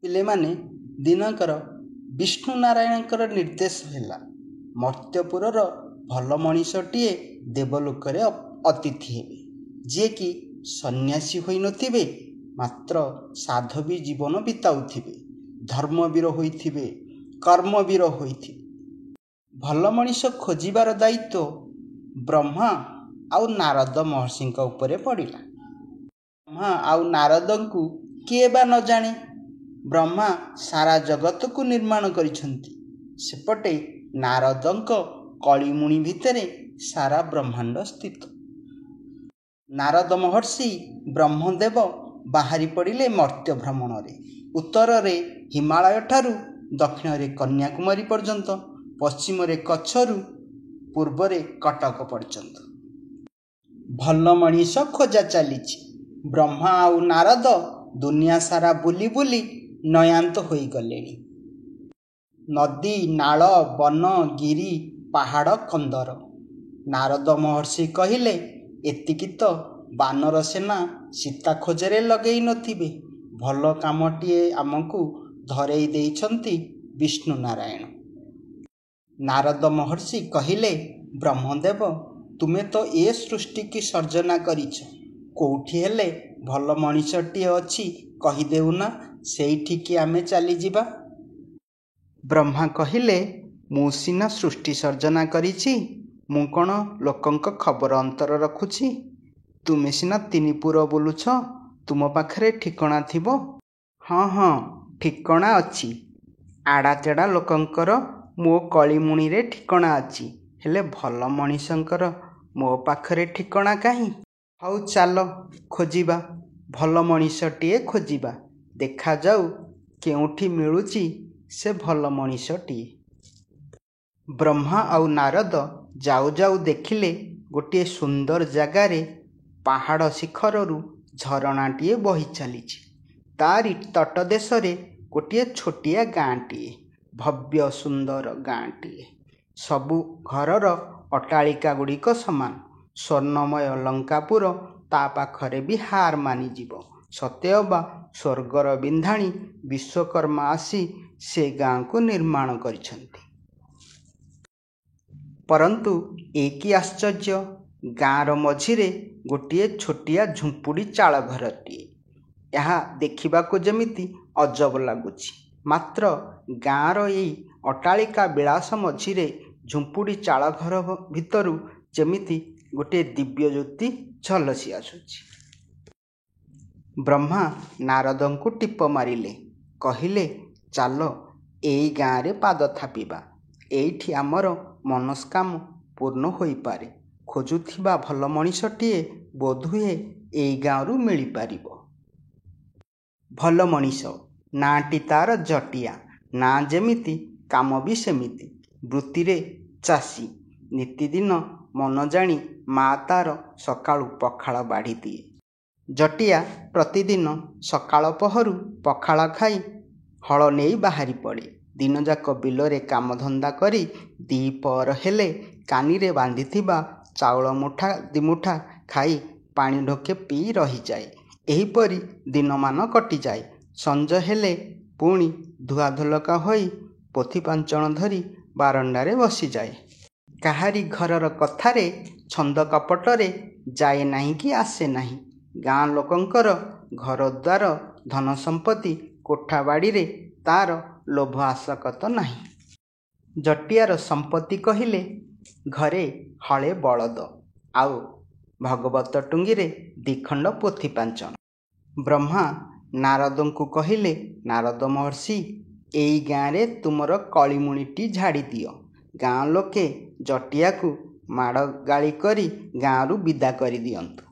ପିଲେମାନେ ଦିନକର ବିଷ୍ଣୁ ନାରାୟଣଙ୍କର ନିର୍ଦ୍ଦେଶ ହେଲା ମର୍ତ୍ତ୍ୟପୁରର ଭଲ ମଣିଷଟିଏ ଦେବଲୋକରେ ଅତିଥି ହେବେ, ଯିଏକି ସନ୍ନ୍ୟାସୀ ହୋଇନଥିବେ, ମାତ୍ର ସାଧବୀ ଜୀବନ ବିତାଉଥିବେ, ଧର୍ମବୀର ହୋଇଥିବେ, କର୍ମବୀର ହୋଇଥିବେ। ଭଲ ମଣିଷ ଖୋଜିବାର ଦାୟିତ୍ୱ ବ୍ରହ୍ମା ଆଉ ନାରଦ ମହର୍ଷିଙ୍କ ଉପରେ ପଡ଼ିଲା। ବ୍ରହ୍ମା ଆଉ ନାରଦଙ୍କୁ କିଏ ବା ନ ଜାଣେ? ବ୍ରହ୍ମା ସାରା ଜଗତକୁ ନିର୍ମାଣ କରିଛନ୍ତି, ସେପଟେ ନାରଦଙ୍କ କଳିମୁଣି ଭିତରେ ସାରା ବ୍ରହ୍ମାଣ୍ଡ ସ୍ଥିତ। ନାରଦ ମହର୍ଷି ବ୍ରହ୍ମଦେବ ବାହାରି ପଡ଼ିଲେ ମର୍ତ୍ତ୍ୟ ଭ୍ରମଣରେ। ଉତ୍ତରରେ ହିମାଳୟ ଠାରୁ ଦକ୍ଷିଣରେ କନ୍ୟାକୁମାରୀ ପର୍ଯ୍ୟନ୍ତ, ପଶ୍ଚିମରେ କଚ୍ଛରୁ ପୂର୍ବରେ କଟକ ପର୍ଯ୍ୟନ୍ତ ଭଲ ମଣିଷ ଖୋଜା ଚାଲିଛି। ବ୍ରହ୍ମା ଆଉ ନାରଦ ଦୁନିଆ ସାରା ବୁଲି ବୁଲି ନୟାନ୍ତ ହୋଇଗଲେଣି। ନଦୀ, ନାଳ, ବନ, ଗିରି, ପାହାଡ଼, କନ୍ଦର। ନାରଦ ମହର୍ଷି କହିଲେ, ଏତିକି ତ ବାନର ସେନା ସୀତା ଖୋଜରେ ଲଗେଇ ନଥିବେ। ଭଲ କାମଟିଏ ଆମକୁ ଧରେଇ ଦେଇଛନ୍ତି ବିଷ୍ଣୁ ନାରାୟଣ। ନାରଦ ମହର୍ଷି କହିଲେ, ବ୍ରହ୍ମଦେବ, ତୁମେ ତ ଏ ସୃଷ୍ଟିକି ସର୍ଜନା କରିଛ। କୋଉଠି ହେଲେ ଭଲ ମଣିଷଟିଏ ଅଛି କହିଦେଉନା, ସେଇଠିକି ଆମେ ଚାଲିଯିବା। ବ୍ରହ୍ମା କହିଲେ, ମୁଁ ସିନା ସୃଷ୍ଟି ସର୍ଜନା କରିଛି, ମୁଁ କ'ଣ ଲୋକଙ୍କ ଖବର ଅନ୍ତର ରଖୁଛି? ତୁମେ ସିନା ତିନିପୁର ବୁଲୁଛ, ତୁମ ପାଖରେ ଠିକଣା ଥିବ। ହଁ, ଠିକଣା ଅଛି। ଆଡ଼ାଚେଡ଼ା ଲୋକଙ୍କର ମୋ କଳିମୁଣିରେ ଠିକଣା ଅଛି, ହେଲେ ଭଲ ମଣିଷଙ୍କର ମୋ ପାଖରେ ଠିକଣା କାହିଁ? ହଉ ଚାଲ ଖୋଜିବା, ଭଲ ମଣିଷଟିଏ ଖୋଜିବା। ଦେଖାଯାଉ କେଉଁଠି ମିଳୁଛି ସେ ଭଲ ମଣିଷଟିଏ। ବ୍ରହ୍ମା ଆଉ ନାରଦ ଯାଉ ଯାଉ ଦେଖିଲେ ଗୋଟିଏ ସୁନ୍ଦର ଜାଗାରେ ପାହାଡ଼ ଶିଖରରୁ ଝରଣାଟିଏ ବହି ଚାଲିଛି। ତାରି ତଟଦେଶରେ ଗୋଟିଏ ଛୋଟିଆ ଗାଁଟିଏ, ଭବ୍ୟ ସୁନ୍ଦର ଗାଁଟିଏ। ସବୁ ଘରର ଅଟ୍ଟାଳିକା ଗୁଡ଼ିକ ସମାନ। ସ୍ୱର୍ଣ୍ଣମୟ ଲଙ୍କାପୁର ତା ପାଖରେ ବି ହାର ମାନିଯିବ। ସତେଅବା ସ୍ୱର୍ଗର ବିନ୍ଧାଣୀ ବିଶ୍ୱକର୍ମା ଆସି ସେ ଗାଁକୁ ନିର୍ମାଣ କରିଛନ୍ତି। ପରନ୍ତୁ ଏ କି ଆଶ୍ଚର୍ଯ୍ୟ, ଗାଁର ମଝିରେ ଗୋଟିଏ ଛୋଟିଆ ଝୁମ୍ପୁଡ଼ି ଚାଳ ଘରଟିଏ। ଏହା ଦେଖିବାକୁ ଯେମିତି ଅଜବ ଲାଗୁଛି, ମାତ୍ର ଗାଁର ଏଇ ଅଟ୍ଟାଳିକା ବିଳାସ ମଝିରେ ଝୁମ୍ପୁଡ଼ି ଚାଳ ଘର ଭିତରୁ ଯେମିତି ଗୋଟିଏ ଦିବ୍ୟ ଜ୍ୟୋତି ଝଲସି ଆସୁଛି। ବ୍ରହ୍ମା ନାରଦଙ୍କୁ ଟିପ ମାରିଲେ, କହିଲେ, ଚାଲ ଏଇ ଗାଁରେ ପାଦ ଥାପିବା। ଏଇଠି ଆମର ମନସ୍କାମ ପୂର୍ଣ୍ଣ ହୋଇପାରେ। ଖୋଜୁଥିବା ଭଲ ମଣିଷଟିଏ ବୋଧହୁଏ ଏଇ ଗାଁରୁ ମିଳିପାରିବ। ଭଲ ମଣିଷ ନାଁଟି ତାର ଜଟିଆ। ନାଁ ଯେମିତି, କାମ ବି ସେମିତି। ବୃତ୍ତିରେ ଚାଷୀ। ନିତିଦିନ ମନ ଜାଣି ମା ତାର ସକାଳୁ ପଖାଳ ବାଢ଼ି ଦିଏ। ଜଟିଆ ପ୍ରତିଦିନ ସକାଳ ପହରୁ ପଖାଳ ଖାଇ ହଳ ନେଇ ବାହାରି ପଡ଼େ। ଦିନଯାକ ବିଲରେ କାମଧନ୍ଦା କରି ଦିପହର ହେଲେ କାନିରେ ବାନ୍ଧିଥିବା ଚାଉଳ ମୁଠା ଦିମୁଠା ଖାଇ ପାଣି ଢୋକେ ପିଇ ରହିଯାଏ। ଏହିପରି ଦିନମାନ କଟିଯାଏ। ସଞ୍ଜ ହେଲେ ପୁଣି ଧୁଆଧୋଲକା ହୋଇ ପୋଥି ପାଞ୍ଚଣ ଧରି ବାରଣ୍ଡାରେ ବସିଯାଏ। କାହାରି ଘରର କଥାରେ ଛନ୍ଦ କପଟରେ ଯାଏ ନାହିଁ କି ଆସେ ନାହିଁ। ଗାଁ ଲୋକଙ୍କର ଘରଦ୍ୱାର ଧନ ସମ୍ପତ୍ତି କୋଠା ବାଡ଼ିରେ ତାର ଲୋଭ ଆସକ୍ତ ନାହିଁ। ଜଟିଆର ସମ୍ପତ୍ତି କହିଲେ ଘରେ ହଳେ ବଳଦ ଆଉ ଭଗବତ ଟୁଙ୍ଗିରେ ଦିଖଣ୍ଡ ପୋଥି ପାଞ୍ଚଣ। ବ୍ରହ୍ମା ନାରଦଙ୍କୁ କହିଲେ, ନାରଦ ମହର୍ଷି, ଏଇ ଗାଁରେ ତୁମର କଳିମୁଣିଟି ଝାଡ଼ି ଦିଅ। ଗାଁ ଲୋକେ ଜଟିଆକୁ ମାଡ଼ ଗାଳି କରି ଗାଁରୁ ବିଦା କରି ଦିଅନ୍ତୁ।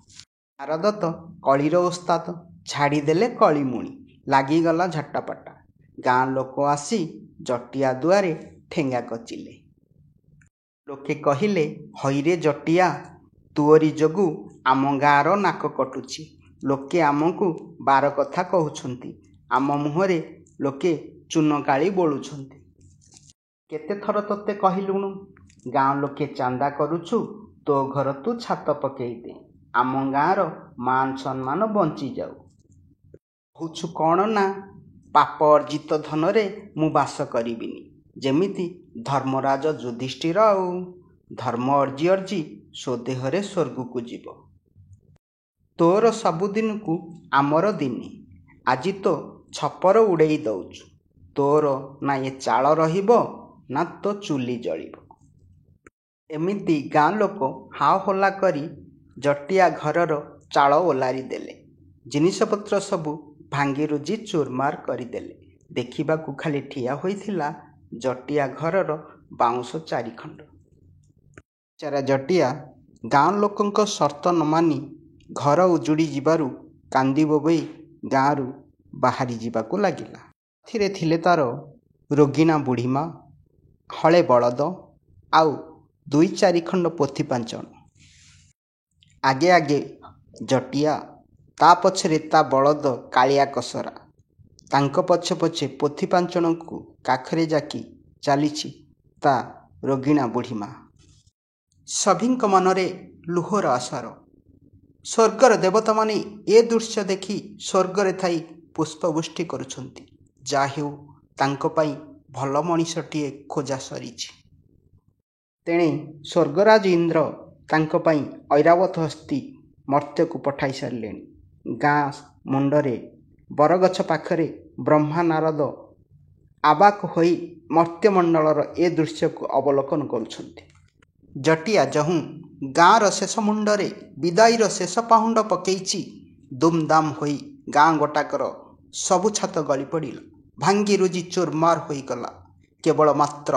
ନାରଦ ତ କଳିର ଓସ୍ତାଦ, ଝାଡ଼ିଦେଲେ କଳିମୁଣି। ଲାଗିଗଲା ଝଟାପଟା। ଗାଁ ଲୋକ ଆସି ଜଟିଆ ଦୁଆରେ ଠେଙ୍ଗା କଚିଲେ। ଲୋକେ କହିଲେ, ହଇରେ ଜଟିଆ, ତୁଅରି ଯୋଗୁ ଆମ ଗାଁର ନାକ କଟୁଛି। ଲୋକେ ଆମକୁ ବାର କଥା କହୁଛନ୍ତି। ଆମ ମୁହଁରେ ଲୋକେ ଚୂନକାଳି ବୋଳୁଛନ୍ତି। କେତେଥର ତୋତେ କହିଲୁଣୁ, ଗାଁ ଲୋକେ ଚାନ୍ଦା କରୁଛୁ, ତୋ ଘର ତୁ ଛାତ ପକେଇ ଦେ, ଆମ ଗାଁର ମାନ ସମ୍ମାନ ବଞ୍ଚିଯାଉ। କହୁଛୁ କ'ଣ ନା, ପାପ ଅର୍ଜିତ ଧନରେ ମୁଁ ବାସ କରିବିନି। ଯେମିତି ଧର୍ମରାଜ ଯୁଧିଷ୍ଠିର ଆଉ ଧର୍ମ ଅର୍ଜି ଅର୍ଜି ସ୍ୱଦେହରେ ସ୍ୱର୍ଗକୁ ଯିବ। ତୋର ସବୁଦିନକୁ ଆମର ଦିନେ, ଆଜି ତ ଛପର ଉଡ଼େଇ ଦଉଛୁ। ତୋର ନା ଏ ଚାଳ ରହିବ ନା ତୋ ଚୁଲି ଜଳିବ। ଏମିତି ଗାଁ ଲୋକ ହାଅ ହଲ୍ଲା କରି ଜଟିଆ ଘରର ଚାଳ ଓଲାରି ଦେଲେ। ଜିନିଷପତ୍ର ସବୁ ଭାଙ୍ଗି ରୁଜି ଚୁରମାର କରିଦେଲେ। ଦେଖିବାକୁ ଖାଲି ଠିଆ ହୋଇଥିଲା ଜଟିଆ ଘରର ବାଉଁଶ ଚାରିଖଣ୍ଡ। ବିଚାରା ଜଟିଆ ଗାଁ ଲୋକଙ୍କ ସର୍ତ୍ତ ନ ମାନି ଘର ଉଜୁଡ଼ି ଯିବାରୁ କାନ୍ଦି ବୋବେଇ ଗାଁରୁ ବାହାରି ଯିବାକୁ ଲାଗିଲା। ଏଥିରେ ଥିଲେ ତାର ରୋଗିଣା ବୁଢ଼ୀମା, ହଳେ ବଳଦ ଆଉ 2-4 ଖଣ୍ଡ ପୋଥି ପାଞ୍ଚଣ। ଆଗେ ଆଗେ ଜଟିଆ, ତା ପଛରେ ତା ବଳଦ କାଳିଆ କସରା, ତାଙ୍କ ପଛେ ପଛେ ପୋଥି ପାଞ୍ଚଣକୁ କାଖରେ ଯାକି ଚାଲିଛି ତା ରୋଗିଣା ବୁଢ଼ୀମା। ସଭିଙ୍କ ମନରେ ଲୁହର ଆସାର। ସ୍ୱର୍ଗର ଦେବତାମାନେ ଏ ଦୃଶ୍ୟ ଦେଖି ସ୍ୱର୍ଗରେ ଥାଇ ପୁଷ୍ପବୃଷ୍ଟି କରୁଛନ୍ତି। ଯାହା ହେଉ ତାଙ୍କ ପାଇଁ ଭଲ ମଣିଷଟିଏ ଖୋଜା ସରିଛି। ତେଣେ ସ୍ୱର୍ଗରାଜ ଇନ୍ଦ୍ର ତାଙ୍କ ପାଇଁ ଐରାବତ ହସ୍ତୀ ମର୍ତ୍ତ୍ୟକୁ ପଠାଇ ସାରିଲେଣି। ଗାଁ ମୁଣ୍ଡରେ ବରଗଛ ପାଖରେ ବ୍ରହ୍ମା ନାରଦ ଆବାକ ହୋଇ ମର୍ତ୍ତ୍ୟମଣ୍ଡଳର ଏ ଦୃଶ୍ୟକୁ ଅବଲୋକନ କରୁଛନ୍ତି। ଜଟିଆ ଯହୁଁ ଗାଁର ଶେଷ ମୁଣ୍ଡରେ ବିଦାୟୀର ଶେଷ ପାହୁଣ୍ଡ ପକେଇଛି, ଦୁମ୍ ଦାମ୍ ହୋଇ ଗାଁ ଗୋଟାକର ସବୁ ଛାତ ଗଳି ପଡ଼ିଲା, ଭାଙ୍ଗି ରୁଜି ଚୁରମାର ହୋଇଗଲା। କେବଳ ମାତ୍ର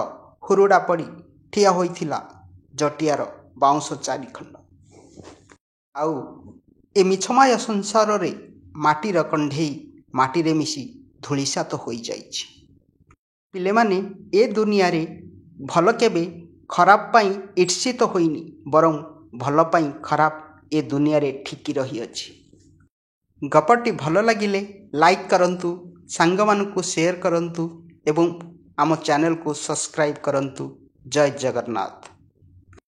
ହୁରୁଡ଼ା ପଡ଼ି ଠିଆ ହୋଇଥିଲା ଜଟିଆର ବାଉଁଶ ଚାରିଖଣ୍ଡ। ଆଉ ଏ ମିଛମାୟା ସଂସାରରେ ମାଟିର କଣ୍ଢେଇ ମାଟିରେ ମିଶି ଧୂଳିସାତ ହୋଇଯାଇଛି। ପିଲେମାନେ, ଏ ଦୁନିଆରେ ଭଲ କେବେ ଖରାପ ପାଇଁ ଈର୍ଷିତ ହୋଇନି, ବରଂ ଭଲ ପାଇଁ ଖରାପ ଏ ଦୁନିଆରେ ଠିକି ରହିଅଛି। ଗପଟି ଭଲ ଲାଗିଲେ ଲାଇକ୍ କରନ୍ତୁ, ସାଙ୍ଗମାନଙ୍କୁ ସେୟାର କରନ୍ତୁ ଏବଂ ଆମ ଚ୍ୟାନେଲକୁ ସବସ୍କ୍ରାଇବ୍ କରନ୍ତୁ। ଜୟ ଜଗନ୍ନାଥ।